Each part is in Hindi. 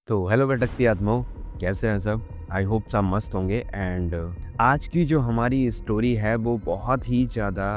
तो हेलो भटकती आत्माओं, कैसे हैं सब? आई होप सब मस्त होंगे। एंड आज की जो हमारी स्टोरी है वो बहुत ही ज़्यादा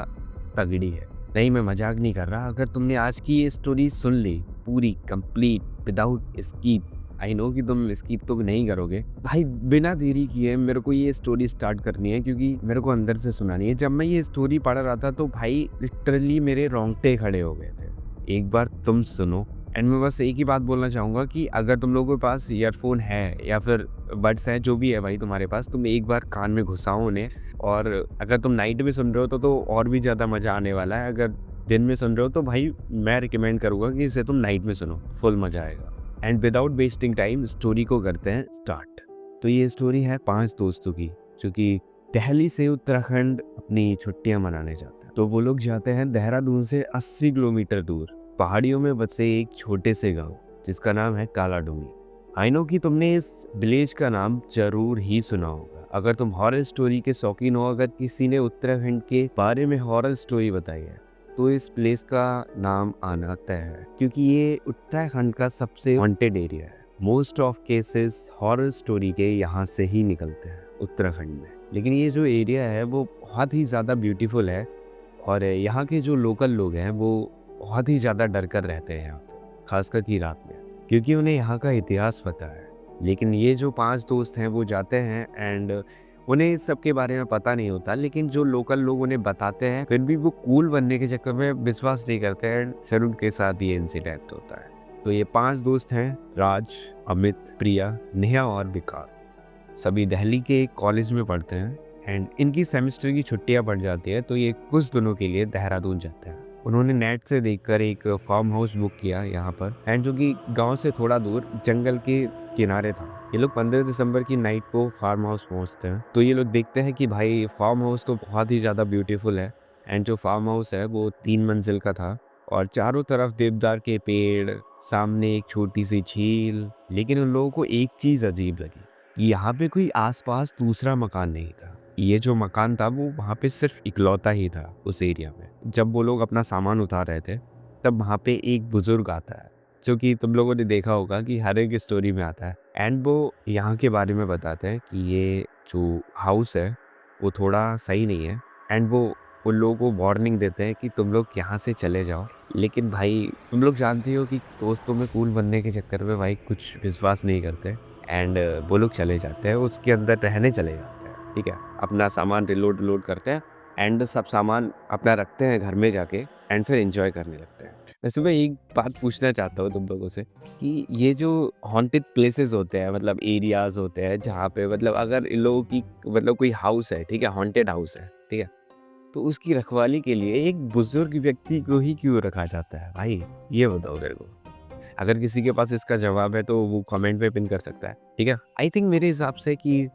तगड़ी है। नहीं, मैं मजाक नहीं कर रहा। अगर तुमने आज की ये स्टोरी सुन ली पूरी complete without skip, I know कि तुम स्कीप तो नहीं करोगे भाई। बिना देरी किए मेरे को ये स्टोरी स्टार्ट करनी है क्योंकि मेरे को अंदर से सुनानी है। जब मैं ये स्टोरी पढ़ रहा था तो भाई लिटरली मेरे रोंगटे खड़े हो गए थे। एक बार तुम सुनो। एंड मैं बस एक ही बात बोलना चाहूँगा कि अगर तुम लोगों के पास ईयरफ़ोन है या फिर बड्स हैं, जो भी है भाई तुम्हारे पास, तुम एक बार कान में घुसाओ उन्हें। और अगर तुम नाइट में सुन रहे हो तो और भी ज़्यादा मज़ा आने वाला है। अगर दिन में सुन रहे हो तो भाई मैं रिकमेंड करूँगा कि इसे तुम नाइट में सुनो, फुल मज़ा आएगा। And without wasting time story को करते हैं स्टार्ट। तो ये स्टोरी है 5 दोस्तों की जो कि दिल्ली से उत्तराखंड अपनी छुट्टियाँ मनाने जाते हैं। तो वो लोग जाते हैं देहरादून से 80 किलोमीटर दूर पहाड़ियों में बसे एक छोटे से गांव जिसका नाम है काला डूंगी। आई नो कि तुमने इस विलेज का नाम जरूर ही सुना होगा। अगर तुम हॉरर स्टोरी के शौकीन हो, अगर किसी ने उत्तराखंड के बारे में हॉरर स्टोरी बताई है तो इस प्लेस का नाम आना तय है, क्योंकि ये उत्तराखंड का सबसे हॉन्टेड एरिया है। Most of cases horror story के यहाँ से ही निकलते हैं उत्तराखंड में। लेकिन ये जो एरिया है वो बहुत ही ज़्यादा ब्यूटीफुल है और यहाँ के जो लोकल लोग हैं वो बहुत ही ज़्यादा डर कर रहते हैं यहाँ पे, खासकर की रात में, क्योंकि उन्हें यहाँ का इतिहास पता है। लेकिन ये जो 5 दोस्त हैं वो जाते हैं एंड उन्हें इस सब के बारे में पता नहीं होता, लेकिन जो लोकल लोग उन्हें बताते हैं फिर भी वो कूल बनने के चक्कर में विश्वास नहीं करते हैं। फिर उनके साथ ये इंसिडेंट होता है। तो ये 5 दोस्त हैं, राज, अमित, प्रिया, नेहा और विकार। सभी दिल्ली के एक कॉलेज में पढ़ते हैं एंड इनकी सेमेस्टर की छुट्टियां पड़ जाती है तो ये कुछ दिनों के लिए देहरादून जाते हैं। उन्होंने नेट से देखकर एक फार्म हाउस बुक किया यहाँ पर, एंड जो कि गांव से थोड़ा दूर जंगल के किनारे था। ये लोग 15 दिसंबर की नाइट को फार्म हाउस पहुंचते हैं। तो ये लोग देखते हैं कि भाई फार्म हाउस तो बहुत ही ज़्यादा ब्यूटीफुल है। एंड जो फार्म हाउस है वो 3 मंजिल का था और चारों तरफ देवदार के पेड़, सामने एक छोटी सी झील। लेकिन उन लोगों को एक चीज़ अजीब लगी कि यहाँ पे कोई आसपास दूसरा मकान नहीं था। ये जो मकान था वो वहाँ पे सिर्फ इकलौता ही था उस एरिया में। जब वो लोग अपना सामान उतार रहे थे तब वहाँ पे एक बुजुर्ग आता है, जो कि तुम लोगों ने देखा होगा कि हर एक स्टोरी में आता है। एंड वो यहाँ के बारे में बताते हैं कि ये जो हाउस है वो थोड़ा सही नहीं है। एंड वो उन लोगों को वार्निंग देते हैं कि तुम लोग यहाँ से चले जाओ। लेकिन भाई तुम लोग जानते हो कि दोस्तों में कूल बनने के चक्कर में भाई कुछ विश्वास नहीं करते। एंड वो लोग चले जाते हैं, उसके अंदर रहने चले जाते हैं। ठीक है, अपना सामान रिलोड करते हैं एंड सब सामान अपना रखते हैं घर में जाके एंड फिर एंजॉय करने लगते हैं। वैसे मैं एक बात पूछना चाहता हूँ तुम लोगों से कि ये जो हॉन्टेड प्लेसेस होते हैं, मतलब एरियाज होते हैं जहाँ पे मतलब अगर इन लोगों की मतलब कोई हाउस है, ठीक है, हॉन्टेड हाउस है, ठीक है, तो उसकी रखवाली के लिए एक बुजुर्ग व्यक्ति को ही क्यों रखा जाता है भाई? ये बताओ मेरे को। अगर किसी के पास इसका जवाब है तो वो कमेंट में पिन कर सकता है, ठीक है। आई थिंक मेरे हिसाब से कि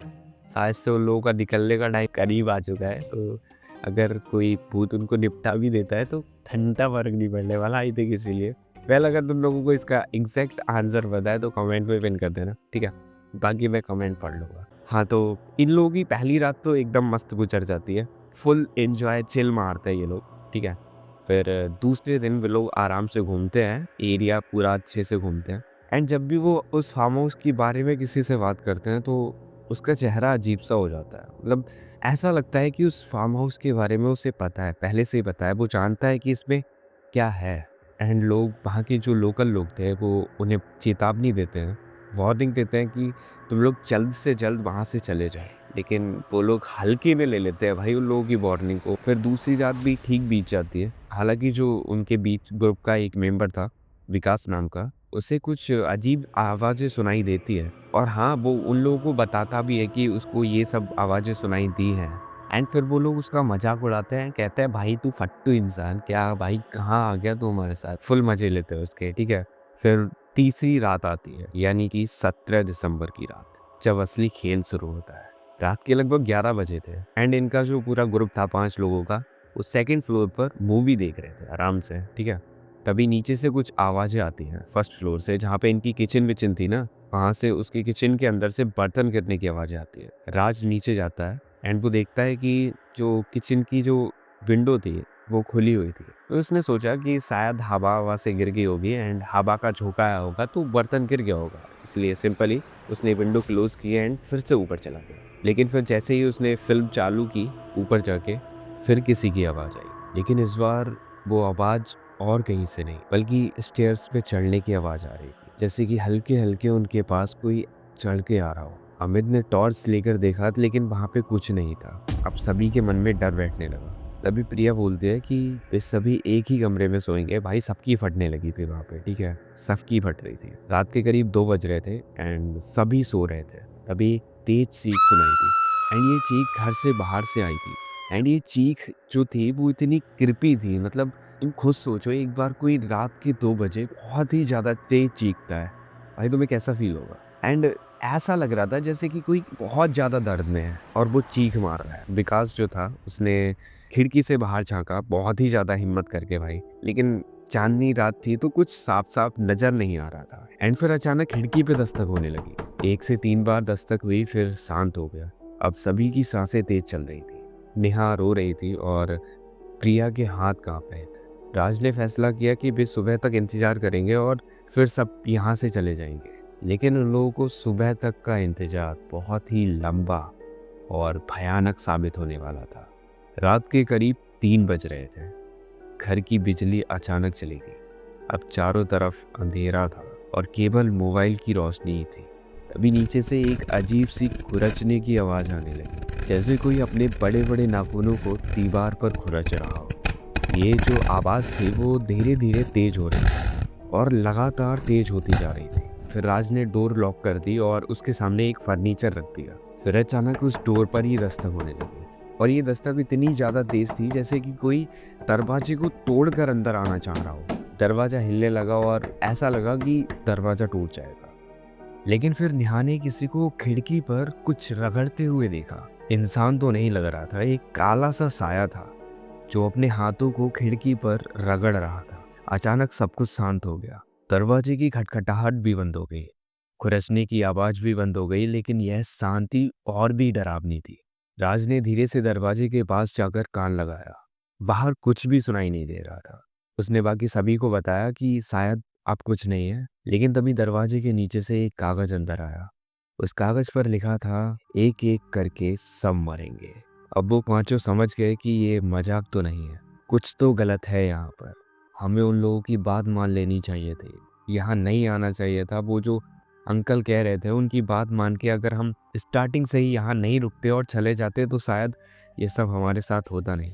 शायद से उन लोगों का निकलने का टाइम करीब आ चुका है। तो अगर कोई भूत उनको निपटा भी देता है तो घंटा फर्क नहीं पड़ने वाला, आई थिंक, इसीलिए। वेल, अगर तुम लोगों को इसका एग्जैक्ट आंसर पता है तो कमेंट में पिन कर देना, ठीक है। बाकी मैं कमेंट पढ़ लूँगा। हाँ, तो इन लोगों की पहली रात तो एकदम मस्त गुजर जाती है। फुल एन्जॉय, चिल मारते हैं ये लोग, ठीक है। फिर दूसरे दिन वो लोग आराम से घूमते हैं, एरिया पूरा अच्छे से घूमते हैं। एंड जब भी वो उस फार्म हाउस के बारे में किसी से बात करते हैं तो उसका चेहरा अजीब सा हो जाता है। मतलब ऐसा लगता है कि उस फार्म हाउस के बारे में उसे पता है, पहले से ही पता है। वो जानता है कि इसमें क्या है। एंड लोग, वहाँ के जो लोकल लोग थे, वो उन्हें चेतावनी देते हैं, वार्निंग देते हैं कि तुम लोग जल्द से जल्द वहाँ से चले जाओ। लेकिन वो लोग हल्के में ले लेते हैं भाई उन लोगों की वार्निंग को। फिर दूसरी रात भी ठीक बीत जाती है। हालांकि जो उनके बीच ग्रुप का एक मेंबर था, विकास नाम का, उसे कुछ अजीब आवाज़ें सुनाई देती है। और हाँ, वो उन लोगों को बताता भी है कि उसको ये सब आवाज़ें सुनाई दी हैं। एंड फिर वो लोग उसका मजाक उड़ाते हैं, कहते हैं भाई तू फट्टू इंसान, क्या भाई कहाँ आ गया तू हमारे साथ। फुल मजे लेते हैं उसके, ठीक है। फिर तीसरी रात आती है, यानी कि 17 दिसंबर की रात, जब असली खेल शुरू होता है। रात के लगभग 11 बजे थे एंड इनका जो पूरा ग्रुप था 5 लोगों का, वो सेकंड फ्लोर पर मूवी देख रहे थे आराम से, ठीक है। तभी नीचे से कुछ आवाज़ें आती हैं फर्स्ट फ्लोर से, जहाँ पे इनकी किचन विचन थी ना, वहाँ से उसकी किचन के अंदर से बर्तन गिरने की आवाज़ें आती है। राज नीचे जाता है एंड वो देखता है कि जो किचन की जो विंडो थी वो खुली हुई थी। तो उसने सोचा कि शायद हवा से गिर गई होगी एंड हवा का झोंका आया होगा तो बर्तन गिर गया होगा, इसलिए सिंपली उसने विंडो क्लोज की एंड फिर से ऊपर चला गया। लेकिन फिर जैसे ही उसने फिल्म चालू की ऊपर जाके, फिर किसी की आवाज़ आई, लेकिन इस बार वो आवाज़ और कहीं से नहीं बल्कि स्टेयर्स पे चढ़ने की आवाज़ आ रही थी, जैसे कि हल्के हल्के उनके पास कोई चढ़ के आ रहा हो। अमित ने टॉर्च लेकर देखा लेकिन वहां पे कुछ नहीं था। अब सभी के मन में डर बैठने लगा। तभी प्रिया बोलती है कि वे सभी एक ही कमरे में सोएंगे। भाई सबकी फटने लगी थी वहां पे, ठीक है, सबकी फट रही थी। रात के करीब 2 बज रहे थे एंड सभी सो रहे थे। तभी तेज चीख सुनाई थी एंड ये चीख घर से बाहर से आई थी। एंड ये चीख जो थी वो इतनी कृपी थी, मतलब तुम खुद सोचो, एक बार कोई रात के 2 बजे बहुत ही ज्यादा तेज चीखता है, भाई तुम्हें कैसा फील होगा। एंड ऐसा लग रहा था जैसे कि कोई बहुत ज़्यादा दर्द में है और वो चीख मार रहा है। विकास जो था उसने खिड़की से बाहर झांका बहुत ही ज़्यादा हिम्मत करके भाई, लेकिन चांदनी रात थी तो कुछ साफ साफ नजर नहीं आ रहा था। एंड फिर अचानक खिड़की पे दस्तक होने लगी। 1 से 3 बार दस्तक हुई, फिर शांत हो गया। अब सभी की सांसें तेज चल रही थी। नेहा रो रही थी और प्रिया के हाथ कांप रहे थे। राज ने फैसला किया कि वे सुबह तक इंतजार करेंगे और फिर सब यहाँ से चले जाएंगे। लेकिन उन लोगों को सुबह तक का इंतजार बहुत ही लंबा और भयानक साबित होने वाला था। रात के करीब 3 बज रहे थे। घर की बिजली अचानक चली गई। अब चारों तरफ अंधेरा था और केवल मोबाइल की रोशनी ही थी। तभी नीचे से एक अजीब सी खुरचने की आवाज आने लगी, जैसे कोई अपने बड़े बड़े नाखूनों को दीवार पर खुरच रहा हो। ये जो आवाज थी वो धीरे धीरे तेज हो रही थी और लगातार तेज होती जा रही थी। फिर राज ने डोर लॉक कर दी और उसके सामने एक फर्नीचर रख दिया। फिर अचानक उस डोर पर ही दस्तक होने लगी और ये दस्तक इतनी ज्यादा तेज थी जैसे कि कोई दरवाजे को तोड़कर अंदर आना चाह रहा हो। दरवाजा हिलने लगा और ऐसा लगा कि दरवाजा टूट जाएगा। लेकिन फिर नेहा ने किसी को खिड़की पर कुछ रगड़ते हुए देखा। इंसान तो नहीं लग रहा था, एक काला सा साया था जो अपने हाथों को खिड़की पर रगड़ रहा था। अचानक सब कुछ शांत हो गया। दरवाजे की खटखटाहट भी बंद हो गई, खुरचने की आवाज भी बंद हो गई, लेकिन यह शांति और भी डरावनी थी। राज ने धीरे से दरवाजे के पास जाकर कान लगाया। बाहर कुछ भी सुनाई नहीं दे रहा था। उसने बाकी सभी को बताया कि शायद अब कुछ नहीं है, लेकिन तभी दरवाजे के नीचे से एक कागज अंदर आया। उस कागज पर लिखा था, एक एक करके सब मरेंगे। अब वो पांचों समझ गए कि ये मजाक तो नहीं है, कुछ तो गलत है यहाँ पर। हमें उन लोगों की बात मान लेनी चाहिए थी, यहाँ नहीं आना चाहिए था। वो जो अंकल कह रहे थे उनकी बात मान के अगर हम स्टार्टिंग से ही यहाँ नहीं रुकते और चले जाते तो शायद ये सब हमारे साथ होता नहीं।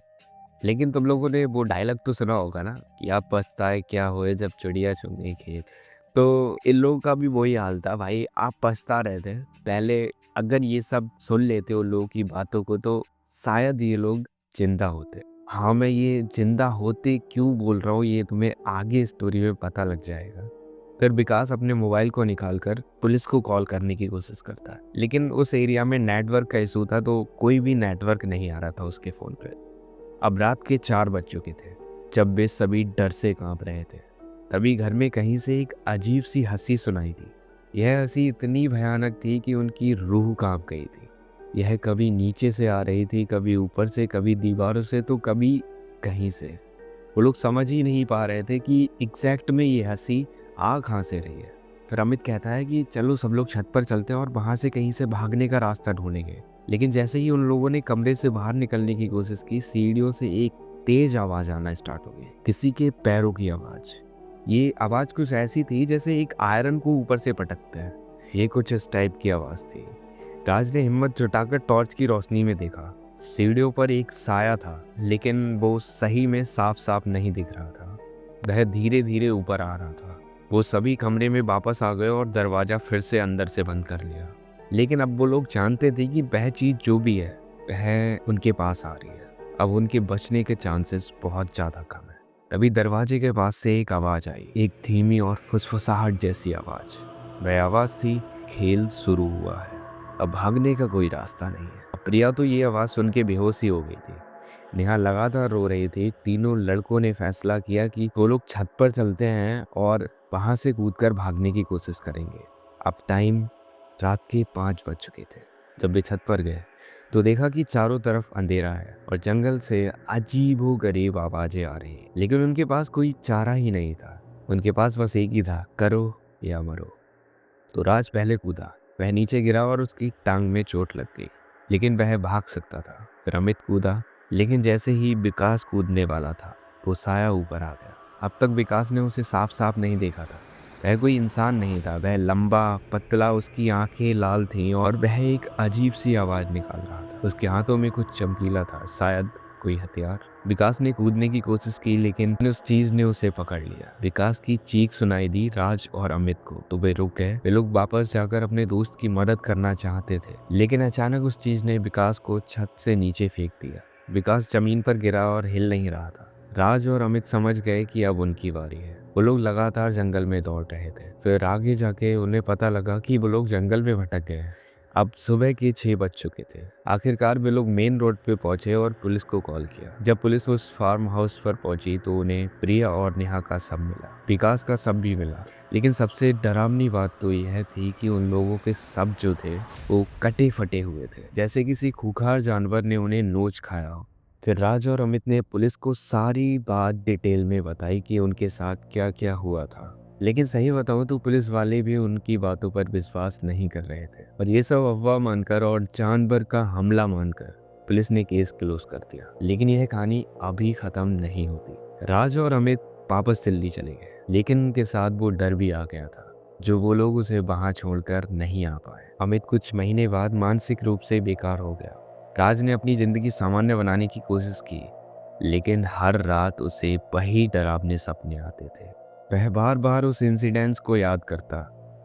लेकिन तुम लोगों ने वो डायलॉग तो सुना होगा ना कि आप पछताए क्या होए जब चिड़िया चुन गई खेत। तो इन लोगों का भी वही हाल था भाई, आप पछता रहे थे पहले। अगर ये सब सुन लेते उन लोगों की बातों को तो शायद ये लोग जिंदा होते। हाँ, मैं ये जिंदा होते क्यों बोल रहा हूँ ये तुम्हें आगे स्टोरी में पता लग जाएगा। फिर विकास अपने मोबाइल को निकालकर पुलिस को कॉल करने की कोशिश करता है, लेकिन उस एरिया में नेटवर्क का इशू था तो कोई भी नेटवर्क नहीं आ रहा था उसके फ़ोन पे। अब रात के 4 बज चुके थे जब वे सभी डर से कांप रहे थे। तभी घर में कहीं से एक अजीब सी हंसी सुनाई दी। यह हंसी इतनी भयानक थी कि उनकी रूह कांप गई थी। यह कभी नीचे से आ रही थी, कभी ऊपर से, कभी दीवारों से, तो कभी कहीं से। वो लोग समझ ही नहीं पा रहे थे कि एग्जैक्ट में ये हंसी आ कहाँ से रही है। फिर अमित कहता है कि चलो सब लोग छत पर चलते हैं और वहां से कहीं से भागने का रास्ता ढूंढेंगे। लेकिन जैसे ही उन लोगों ने कमरे से बाहर निकलने की कोशिश की, सीढ़ियों से एक तेज आवाज आना स्टार्ट हो गई, किसी के पैरों की आवाज। ये आवाज कुछ ऐसी थी जैसे एक आयरन को ऊपर से पटकते हैं। ये कुछ इस टाइप की आवाज थी। राज ने हिम्मत जुटाकर टॉर्च की रोशनी में देखा। सीढ़ियों पर एक साया था, लेकिन वो सही में साफ साफ नहीं दिख रहा था। वह धीरे धीरे ऊपर आ रहा था। वो सभी कमरे में वापस आ गए और दरवाजा फिर से अंदर से बंद कर लिया। लेकिन अब वो लोग जानते थे कि वह चीज जो भी है वह उनके पास आ रही है। अब उनके बचने के चांसेस बहुत ज्यादा कम है। तभी दरवाजे के पास से एक आवाज आई, एक धीमी और फुसफुसाहट जैसी आवाज। वह आवाज थी, खेल शुरू हुआ है, अब भागने का कोई रास्ता नहीं है। अब प्रिया तो ये आवाज सुन के बेहोश ही हो गई थी। नेहा लगातार रो रही थी। तीनों लड़कों ने फैसला किया कि वो लोग छत पर चलते हैं और वहां से कूदकर भागने की कोशिश करेंगे। अब टाइम रात के 5 बज चुके थे। जब वे छत पर गए तो देखा कि चारों तरफ अंधेरा है और जंगल से अजीबोगरीब आवाजें आ रही, लेकिन उनके पास कोई चारा ही नहीं था। उनके पास बस एक ही था, करो या मरो। तो राज पहले कूदा। वह नीचे गिरा और उसकी टांग में चोट लग गई, लेकिन वह भाग सकता था। फिर अमित कूदा, लेकिन जैसे ही विकास कूदने वाला था वो साया ऊपर आ गया। अब तक विकास ने उसे साफ साफ नहीं देखा था। वह कोई इंसान नहीं था, वह लंबा पतला, उसकी आंखें लाल थीं और वह एक अजीब सी आवाज निकाल रहा था। उसके हाथों में कुछ चमकीला था, शायद कोई हथियार। विकास ने कूदने की कोशिश की, लेकिन उस चीज ने उसे पकड़ लिया। विकास की चीख सुनाई दी राज और अमित को, तो वे रुक गए। वे लोग वापस जाकर अपने दोस्त की मदद करना चाहते थे, लेकिन अचानक उस चीज ने विकास को छत से नीचे फेंक दिया। विकास जमीन पर गिरा और हिल नहीं रहा था। राज और अमित समझ गए कि अब उनकी बारी है। वो लोग लगातार जंगल में दौड़ रहे थे। फिर आगे जाके उन्हें पता लगा कि वो लोग जंगल में भटक गए हैं। अब सुबह के 6 बज चुके थे। आखिरकार वे लोग मेन रोड पे पहुंचे और पुलिस को कॉल किया। जब पुलिस उस फार्म हाउस पर पहुंची तो उन्हें प्रिया और नेहा का शव मिला। विकास का शव भी मिला, लेकिन सबसे डरावनी बात तो यह थी कि उन लोगों के शव जो थे वो कटे फटे हुए थे, जैसे किसी खूंखार जानवर ने उन्हें नोच खाया हो। फिर राज और अमित ने पुलिस को सारी बात डिटेल में बताई कि उनके साथ क्या क्या हुआ था। लेकिन सही बताऊं तो पुलिस वाले भी उनकी बातों पर विश्वास नहीं कर रहे थे, और ये सब अफवाह मानकर और जानवर का हमला मानकर पुलिस ने केस क्लोज कर दिया। लेकिन यह कहानी अभी खत्म नहीं होती। राज और अमित वापस दिल्ली चले गए, लेकिन उनके साथ वो डर भी आ गया था, जो वो लोग उसे वहां छोड़कर नहीं आ पाए। अमित कुछ महीने बाद मानसिक रूप से बेकार हो गया। राज ने अपनी जिंदगी सामान्य बनाने की कोशिश की, लेकिन हर रात उसे वही डरावने सपने आते थे। वह बार बार उस इंसिडेंट्स को याद करता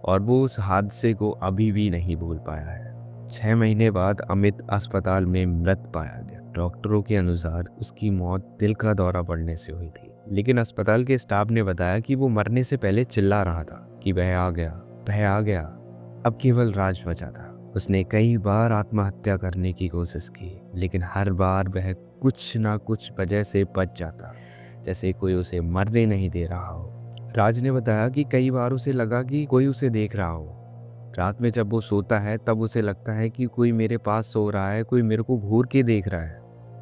और वो उस हादसे को अभी भी नहीं भूल पाया है। 6 महीने बाद अमित अस्पताल में मृत पाया गया। डॉक्टरों के अनुसार उसकी मौत दिल का दौरा पड़ने से हुई थी, लेकिन अस्पताल के स्टाफ ने बताया कि वो मरने से पहले चिल्ला रहा था कि वह आ गया, वह आ गया। अब केवल राज बचा था। उसने कई बार आत्महत्या करने की कोशिश की, लेकिन हर बार वह कुछ ना कुछ वजह से बच जाता, जैसे कोई उसे मरने नहीं दे रहा हो। राज ने बताया कि कई बार उसे लगा कि कोई उसे देख रहा हो। रात में जब वो सोता है तब उसे लगता है कि कोई मेरे पास सो रहा है, कोई मेरे को घूर के देख रहा है।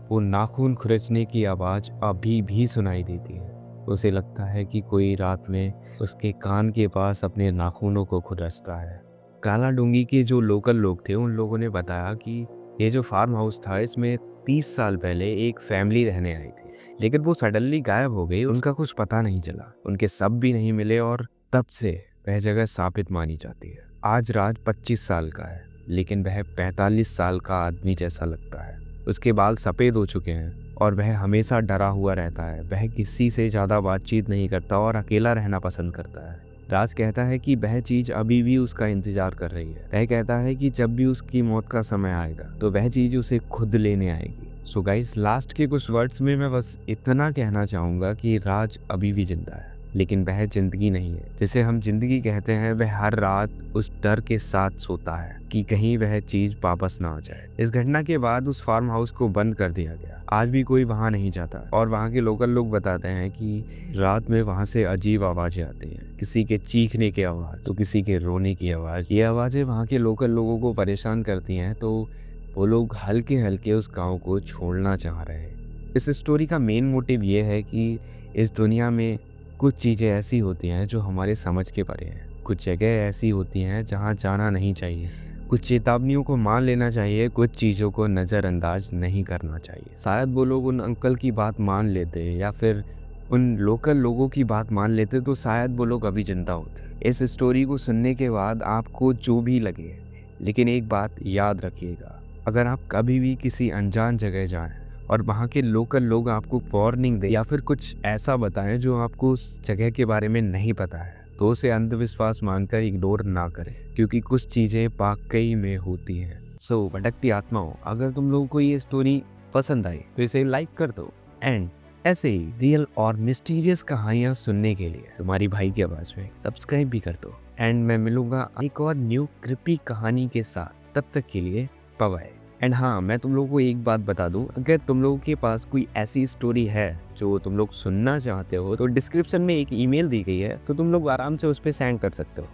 वो नाखून खुरचने की आवाज़ अभी भी सुनाई देती है। उसे लगता है कि कोई रात में उसके कान के पास अपने नाखूनों को खुरचता है। काला डूंगी के जो लोकल लोग थे उन लोगों ने बताया कि ये जो फार्म हाउस था इसमें 30 साल पहले एक फैमिली रहने आई थी, लेकिन वो सडनली गायब हो गई। उनका कुछ पता नहीं चला, उनके शव भी नहीं मिले और तब से वह जगह शापित मानी जाती है। आज राज 25 साल का है, लेकिन वह 45 साल का आदमी जैसा लगता है। उसके बाल सफ़ेद हो चुके हैं और वह हमेशा डरा हुआ रहता है। वह किसी से ज़्यादा बातचीत नहीं करता और अकेला रहना पसंद करता है। राज कहता है कि वह चीज़ अभी भी उसका इंतजार कर रही है। वह कहता है कि जब भी उसकी मौत का समय आएगा तो वह चीज़ उसे खुद लेने आएगी। सो गाइस, लास्ट के कुछ वर्ड्स में मैं बस इतना कहना चाहूँगा कि राज अभी भी जिंदा है, लेकिन वह जिंदगी नहीं है जिसे हम जिंदगी कहते हैं। वह हर रात उस डर के साथ सोता है कि कहीं वह चीज वापस ना आ जाए। इस घटना के बाद उस फार्म हाउस को बंद कर दिया गया। आज भी कोई वहां नहीं जाता और वहां के लोकल लोग बताते हैं कि रात में वहां से अजीब आवाजें आती हैं, किसी के चीखने की आवाज तो किसी के रोने की आवाज। ये आवाजें वहां के लोकल लोगों को परेशान करती हैं, तो वो लोग हल्के हल्के उस गाँव को छोड़ना चाह रहे हैं। इस स्टोरी का मेन मोटिव ये है कि इस दुनिया में कुछ चीज़ें ऐसी होती हैं जो हमारे समझ के परे हैं। कुछ जगह ऐसी होती हैं जहाँ जाना नहीं चाहिए। कुछ चेतावनियों को मान लेना चाहिए, कुछ चीज़ों को नज़रअंदाज नहीं करना चाहिए। शायद वो लोग उन अंकल की बात मान लेते या फिर उन लोकल लोगों की बात मान लेते तो शायद वो लोग अभी जिंदा होते। इस स्टोरी को सुनने के बाद आपको जो भी लगे, लेकिन एक बात याद रखिएगा, अगर आप कभी भी किसी अनजान जगह जाएं और वहाँ के लोकल लोग आपको वार्निंग दें या फिर कुछ ऐसा बताएं जो आपको उस जगह के बारे में नहीं पता है, तो उसे अंधविश्वास मानकर इग्नोर ना करें, क्योंकि कुछ चीज़ें वाकई में होती हैं। सो भटकती आत्माओं, अगर तुम लोगों को ये स्टोरी पसंद आई तो इसे लाइक कर दो, एंड ऐसे ही रियल और मिस्टीरियस कहानियाँ सुनने के लिए तुम्हारी भाई की आवाज़ में सब्सक्राइब भी कर दो। एंड मैं मिलूंगा एक और न्यू क्रिपी कहानी के साथ। तब तक के लिए बाय बाय। एंड हाँ, मैं तुम लोगों को एक बात बता दूं, अगर तुम लोगों के पास कोई ऐसी स्टोरी है जो तुम लोग सुनना चाहते हो तो डिस्क्रिप्शन में एक ईमेल दी गई है, तो तुम लोग आराम से उस पर सेंड कर सकते हो।